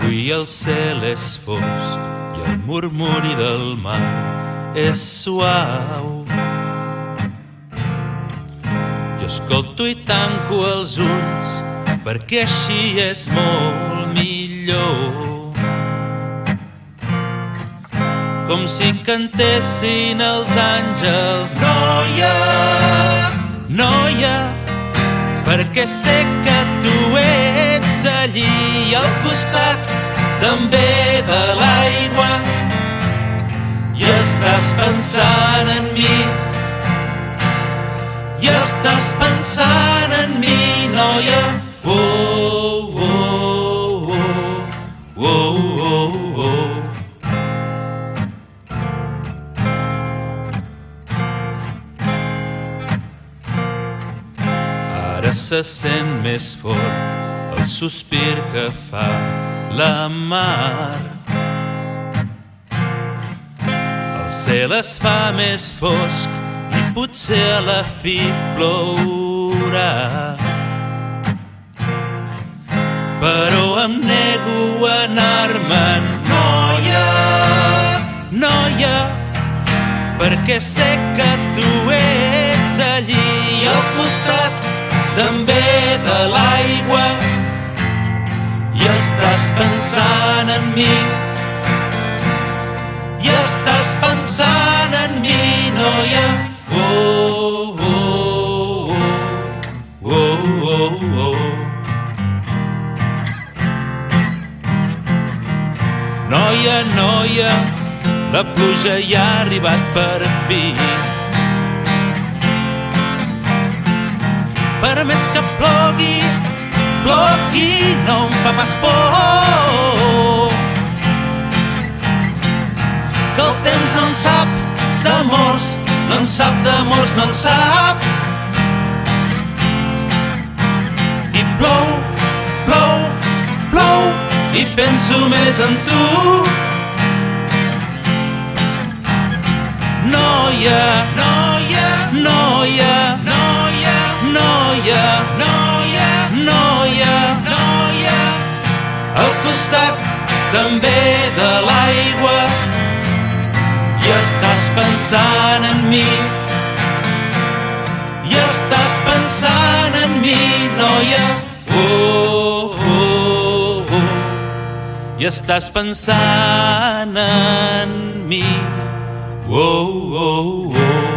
Avui el cel és fosc i el murmuri del mar és suau. Jo escolto i tanco els ulls perquè així és molt millor. Com si cantessin els àngels. Noia, noia, perquè sé que tu ets allí al costat també de l'aigua i estàs pensant en mi. I estàs pensant en mi, noia. Oh, oh, oh, oh, oh, oh. Ara se sent més fort el sospir que fa la mar. El cel es fa més fosc i potser a la fi plourà. Però em nego a anar-me'n, noia, noia, perquè sé que tu ets allí al costat també de l'aigua i estàs pensant en mi. I estàs pensant en mi, noia. Oh, oh, oh, oh, oh, oh. Noia, noia, la pluja ja ha arribat per fi. Per més que plogui, plogui, no em fa pas por. Que el temps no en sap d'amors, no en sap d'amors, no en sap. I plou, plou, plou, i penso més en tu. Noia, noia, noia, noia, noia, noia, noia, noia, al costat també de l'aigua i estàs pensant en mi. I estàs pensant en mi, noia. Oh, oh, oh. I estàs pensant en mi. Oh, oh, oh.